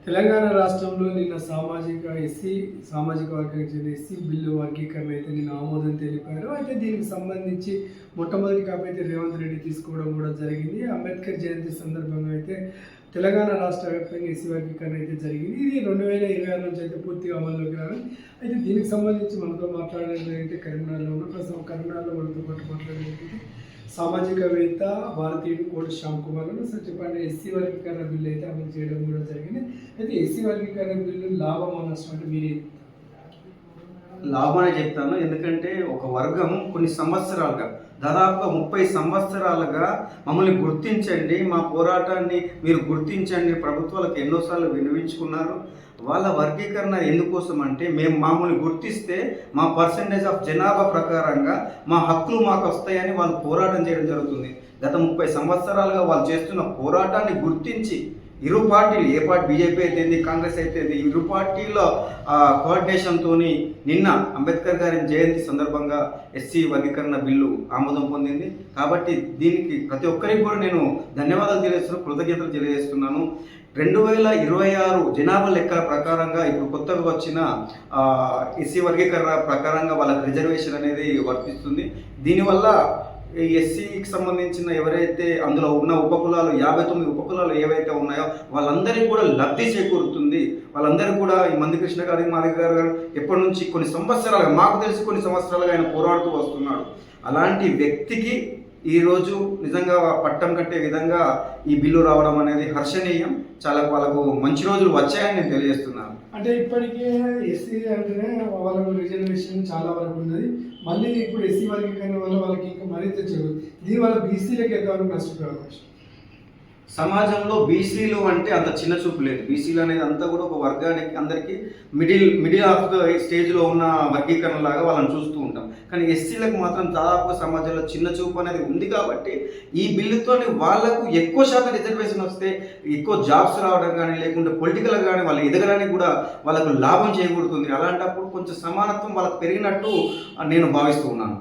తెలంగాణ రాష్ట్రంలో నిన్న సామాజిక వర్గానికి చెందిన ఎస్సీ బిల్లు వర్గీకరణ అయితే నిన్న ఆమోదం తెలిపారు. అయితే దీనికి సంబంధించి మొట్టమొదటి కాపీ అయితే రేవంత్ రెడ్డి తీసుకోవడం కూడా జరిగింది. అంబేద్కర్ జయంతి సందర్భంగా అయితే తెలంగాణ రాష్ట్ర వ్యాప్తంగా ఎస్సీ వర్గీకరణ అయితే జరిగింది. ఇది 2026 నుంచి అయితే పూర్తిగా అమల్లోకి రావాలి. అయితే దీనికి సంబంధించి మనతో మాట్లాడేది అయితే కరీంనగర్లో ఉన్న ప్రస్తుతం కరీంనగర్లో మనతో పాటు మాట్లాడేది సామాజికవేత్త భారతీయుడు కోటి శ్యామ్ కుమార్ సార్ చెప్పండి. ఎస్సీ వర్గీకరణ బిల్లు అయితే అమలు చేయడం కూడా జరిగింది. అయితే ఎస్సీ వర్గీకరణ బిల్లు లాభం నష్టం అంటే మీరు లాభం అని చెప్తాను. ఎందుకంటే ఒక వర్గం కొన్ని సంవత్సరాలుగా దాదాపుగా 30 సంవత్సరాలుగా మమ్మల్ని గుర్తించండి, మా పోరాటాన్ని మీరు గుర్తించండి ప్రభుత్వాలకు ఎన్నోసార్లు విన్నవించుకున్నారు. వాళ్ళ వర్గీకరణ ఎందుకోసం అంటే మమ్మల్ని గుర్తిస్తే మా పర్సంటేజ్ ఆఫ్ జనాభా ప్రకారంగా మా హక్కులు మాకు వస్తాయని వాళ్ళు పోరాటం చేయడం జరుగుతుంది. గత 30 సంవత్సరాలుగా వాళ్ళు చేస్తున్న పోరాటాన్ని గుర్తించి ఇరు పార్టీలు, ఏ పార్టీ బీజేపీ అయితే కాంగ్రెస్ అయితే ఇరు పార్టీల కోఆర్డినేషన్తో నిన్న అంబేద్కర్ గారి జయంతి సందర్భంగా ఎస్సీ వర్గీకరణ బిల్లు ఆమోదం పొందింది. కాబట్టి దీనికి ప్రతి ఒక్కరికి కూడా నేను ధన్యవాదాలు తెలియజేస్తున్నాను, కృతజ్ఞతలు తెలియజేస్తున్నాను. 2026 జనాభా లెక్కల ప్రకారంగా ఇప్పుడు కొత్తగా వచ్చిన ఎస్సీ వర్గీకరణ ప్రకారంగా వాళ్ళకి రిజర్వేషన్ అనేది వర్తిస్తుంది. దీనివల్ల ఎస్సీకి సంబంధించిన ఎవరైతే అందులో ఉన్న ఉపకులాలు 59 ఉపకులాలు ఏవైతే ఉన్నాయో వాళ్ళందరికీ కూడా లబ్ధి చేకూరుతుంది. వాళ్ళందరికీ కూడా ఈ మందకృష్ణ గారి మాదిగ గారు ఎప్పటి నుంచి కొన్ని సంవత్సరాలుగా, మాకు తెలిసి కొన్ని సంవత్సరాలుగా ఆయన పోరాడుతూ వస్తున్నాడు. అలాంటి వ్యక్తికి ఈరోజు నిజంగా పట్టం కట్టే విధంగా ఈ బిల్లు రావడం అనేది హర్షణీయం. చాలా వాళ్ళకు మంచి రోజులు వచ్చాయని నేను తెలియజేస్తున్నాను. అంటే ఇప్పటికే ఎస్సీ అంటేనే వాళ్ళకు రిజర్వేషన్ చాలా వరకు ఉన్నది. మళ్ళీ ఇప్పుడు ఎస్సీ వర్గీకరణ వల్ల వాళ్ళకి ఇంకా మరింత చెడు. దీనివల్ల బీసీలకు ఎంతవరకు నష్టపోయే అవకాశం? సమాజంలో బీసీలు అంటే అంత చిన్న చూపు లేదు. బీసీలు అనేది అంతా కూడా ఒక వర్గానికి అందరికీ మిడిల్ ఆఫ్ ద స్టేజ్లో ఉన్న వర్గీకరణ లాగా వాళ్ళని చూస్తూ ఉంటాం. కానీ ఎస్సీలకు మాత్రం దాదాపుగా సమాజంలో చిన్న చూపు అనేది ఉంది. కాబట్టి ఈ బిల్లుతో వాళ్ళకు ఎక్కువ శాతం రిజర్వేషన్ వస్తే ఎక్కువ జాబ్స్ రావడం కానీ, లేకుంటే పొలిటికల్ కానీ వాళ్ళు ఎదగడానికి కూడా వాళ్ళకు లాభం చేకూరుతుంది. అలాంటప్పుడు కొంచెం సమానత్వం వాళ్ళకు పెరిగినట్టు నేను భావిస్తూ ఉన్నాను.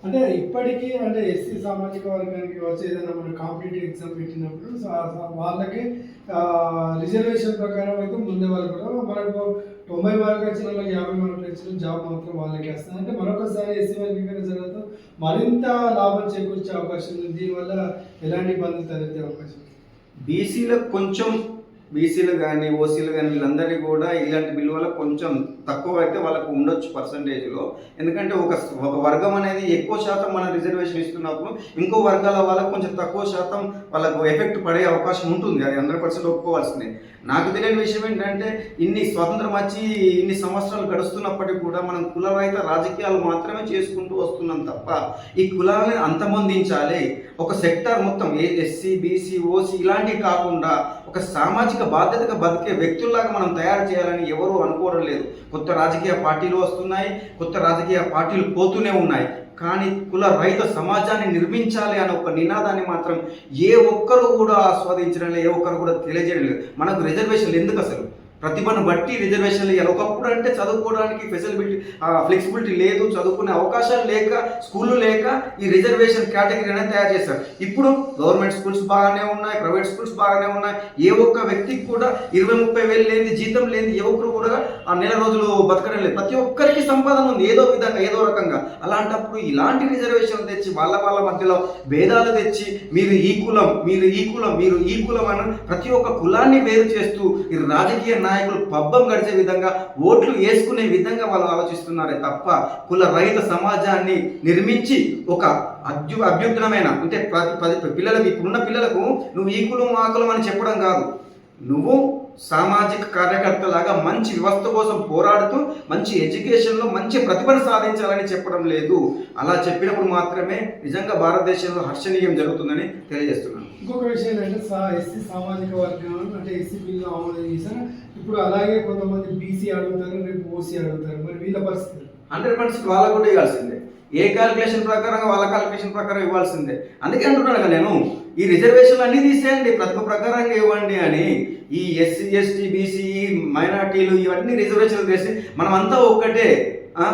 అంటే ఇప్పటికీ అంటే ఎస్సీ సామాజిక వర్గానికి వచ్చే ఏదైనా మనం కాంపిటేటివ్ ఎగ్జామ్ పెట్టినప్పుడు వాళ్ళకి రిజర్వేషన్ ప్రకారం అయితే ముందే వాళ్ళు కూడా మనకు 90 మార్కులు వచ్చిన వాళ్ళకి 50 మార్కులు వచ్చిన జాబ్ మాత్రం వాళ్ళకి వస్తుంది. అంటే మరొకసారి ఎస్సీ వర్గీకరణ జరుగుతూ మరింత లాభం చేకూర్చే అవకాశం ఉంది. దీనివల్ల ఎలాంటి ఇబ్బందులు తలెత్తే అవకాశం? బీసీలకు కొంచెం, బీసీలు కానీ ఓసీలు కానీ వీళ్ళందరికీ కూడా ఇలాంటి బిల్లు వల్ల కొంచెం తక్కువ అయితే వాళ్ళకు ఉండొచ్చు పర్సంటేజ్లో. ఎందుకంటే ఒక వర్గం అనేది ఎక్కువ శాతం మన రిజర్వేషన్ ఇస్తున్నప్పుడు ఇంకో వర్గాల వాళ్ళకు కొంచెం తక్కువ శాతం వాళ్ళకు ఎఫెక్ట్ పడే అవకాశం ఉంటుంది. అది 100% ఒప్పుకోవాల్సిందే. నాకు తెలియని విషయం ఏంటంటే ఇన్ని స్వాతంత్రం వచ్చి ఇన్ని సంవత్సరాలు గడుస్తున్నప్పటికీ కూడా మనం కులరహిత రాజకీయాలు మాత్రమే చేసుకుంటూ వస్తున్నాం తప్ప ఈ కులాలని అంతమొందించాలి, ఒక సెక్టార్ మొత్తం ఎస్సీ బీసీ ఓసీ ఇలాంటివి కాకుండా ఒక సామాజిక బాధ్యతగా బతికే వ్యక్తుల్లాగా మనం తయారు చేయాలని ఎవరూ అనుకోవడం లేదు. కొత్త రాజకీయ పార్టీలు వస్తున్నాయి, కొత్త రాజకీయ పార్టీలు పోతూనే ఉన్నాయి. కానీ కుల రహిత సమాజాన్ని నిర్మించాలి అనే ఒక నినాదాన్ని మాత్రం ఏ ఒక్కరు కూడా ఆస్వాదించడం లేదు, ఏ ఒక్కరు కూడా తెలియజేయడం లేదు. మనకు రిజర్వేషన్లు ఎందుకు అసలు? ప్రతిభను బట్టి రిజర్వేషన్లు ఇవ్వాలి. ఒకప్పుడు అంటే చదువుకోవడానికి ఫ్లెక్సిబిలిటీ లేదు, చదువుకునే అవకాశాలు లేక, స్కూళ్ళు లేక ఈ రిజర్వేషన్ కేటగిరీ అనేది తయారు చేశారు. ఇప్పుడు గవర్నమెంట్ స్కూల్స్ బాగానే ఉన్నాయి, ప్రైవేట్ స్కూల్స్ బాగానే ఉన్నాయి. ఏ ఒక్క వ్యక్తికి కూడా 20-30 వేలు లేని జీతం లేని ఏ ఒక్కరు కూడా ఆ నెల రోజులు బతకడం లేదు. ప్రతి ఒక్కరికి సంపాదన ఉంది ఏదో విధంగా, ఏదో రకంగా. అలాంటప్పుడు ఇలాంటి రిజర్వేషన్లు తెచ్చి వాళ్ళ మధ్యలో భేదాలు తెచ్చి మీరు ఈ కులం, మీరు ఈ కులం, మీరు ఈ కులం అని ప్రతి ఒక్క కులాన్ని వేరు చేస్తూ ఈ రాజకీయ నాయకులు పబ్బం గడిచే విధంగా, ఓట్లు వేసుకునే విధంగా వాళ్ళు ఆలోచిస్తున్నారే తప్ప కుల రహిత సమాజాన్ని నిర్మించి ఒక అభ్యున్నతమైన అంటే పిల్లలకు, ఇప్పుడున్న పిల్లలకు నువ్వు ఈ కులం ఆ కులం అని చెప్పడం కాదు. నువ్వు సామాజిక కార్యకర్తలాగా మంచి వ్యవస్థ కోసం పోరాడుతూ మంచి ఎడ్యుకేషన్లో మంచి ప్రతిభను సాధించాలని చెప్పడం లేదు. అలా చెప్పినప్పుడు మాత్రమే నిజంగా భారతదేశంలో హర్షణీయం జరుగుతుందని తెలియజేస్తున్నాను. ఇంకొక విషయం ఏంటంటే ఎస్సీ సామాజిక వర్గం అంటే ఎస్సీ బిల్లు ఆమోదం చేశారు. ఇప్పుడు అలాగే కొంతమంది బీసీ అడుగుతారు, రేపు ఓసీ అడుగుతారు. మరి వీళ్ళ పరిస్థితి 100% వాళ్ళకు కూడా ఇవ్వాల్సిందే. ఏ క్యాలిక్యులేషన్ ప్రకారంగా వాళ్ళ క్యాలిక్యులేషన్ ప్రకారం ఇవ్వాల్సిందే. అందుకే అంటున్నాను కదా నేను, ఈ రిజర్వేషన్లు అన్నీ తీసేయండి, ప్రతిభ ప్రకారంగా ఇవ్వండి అని. ఈ ఎస్సీ ఎస్టీ బీసీ మైనార్టీలు ఇవన్నీ రిజర్వేషన్లు చేసి మనమంతా ఒక్కటే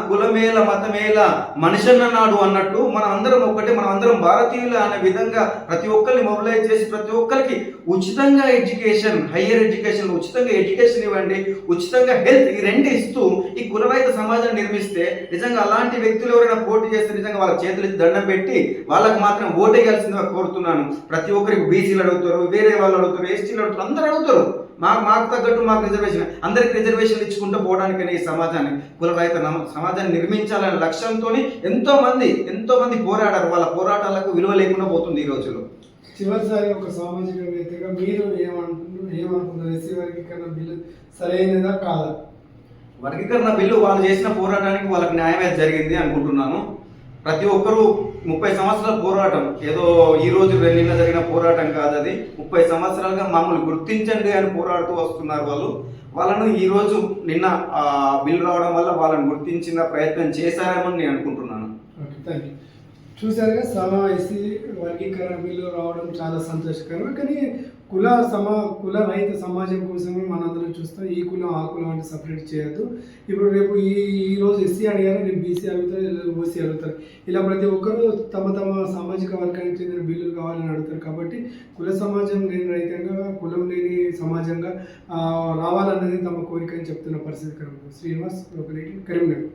కులమేల మతమేల మనిషన్ననాడు అన్నట్టు మనం అందరం ఒక్కటే, మనం అందరం భారతీయులు అనే విధంగా ప్రతి ఒక్కరిని మొబిలైజ్ చేసి ప్రతి ఒక్కరికి ఉచితంగా ఎడ్యుకేషన్, హయ్యర్ ఎడ్యుకేషన్, ఉచితంగా ఎడ్యుకేషన్ ఇవ్వండి, ఉచితంగా హెల్త్, ఈ రెండు ఇస్తూ ఈ కులరహిత సమాజాన్ని నిర్మిస్తే నిజంగా అలాంటి వ్యక్తులు ఎవరైనా పోటీ చేస్తే నిజంగా వాళ్ళ చేతులు దండం పెట్టి వాళ్ళకి మాత్రం ఓటేయాల్సిందిగా కోరుతున్నాను. ప్రతి ఒక్కరికి బీసీలు అడుగుతారు, వేరే వాళ్ళు అడుగుతారు, ఎస్టీలు అడుగుతారు, అందరూ అడుగుతారు. మాకు తగ్గట్టు మాకు రిజర్వేషన్, అందరికి రిజర్వేషన్లు ఇచ్చుకుంటూ పోవడానికనే ఈ సమాజాన్ని, కులరహిత సమాజాన్ని నిర్మించాలనే లక్ష్యంతో ఎంతో మంది పోరాడారు. వాళ్ళ పోరాటాలకు విలువ లేకుండా పోతుంది ఈ రోజుల్లో. చివరిసారి ఒక సామాజికవేత్తగా మీరు ఏమనుకుంటున్నారు? ఎస్సీ వర్గీకరణ బిల్లు సరైనదా కాదా? వర్గీకరణ బిల్లు వాళ్ళు చేసిన పోరాటానికి వాళ్ళకి న్యాయమే జరిగింది అనుకుంటున్నాను. ప్రతి ఒక్కరూ 30 సంవత్సరాల పోరాటం, ఏదో ఈ రోజు నిన్న జరిగిన పోరాటం కాదు అది. 30 సంవత్సరాలుగా మమ్మల్ని గుర్తించండి అని పోరాడుతూ వస్తున్నారు వాళ్ళను ఈ రోజు నిన్న బిల్లు రావడం వల్ల వాళ్ళని గుర్తించిన ప్రయత్నం చేశారేమని నేను అనుకుంటున్నాను. Okay, thank you. చూసారుగా ఎస్సీ వర్గీకరణ బిల్లు రావడం చాలా సంతోషకరం. కానీ కుల రహిత సమాజం కోసమే మనందరం చూస్తాం. ఈ కులం ఆ కులం అంటే సపరేట్ చేయొద్దు. ఇప్పుడు రేపు ఈ రోజు ఎస్సీ అడిగారు, రేపు బీసీ అడుగుతారు, ఓసీ అడుగుతారు. ఇలా ప్రతి ఒక్కరూ తమ సామాజిక వర్గానికి చెందిన బిల్లులు కావాలని అడుగుతారు. కాబట్టి కుల సమాజం లేని రహితంగా, కులం లేని సమాజంగా రావాలన్నది తమ కోరిక అని చెప్తున్న పరిస్థితి కరీంనగర్.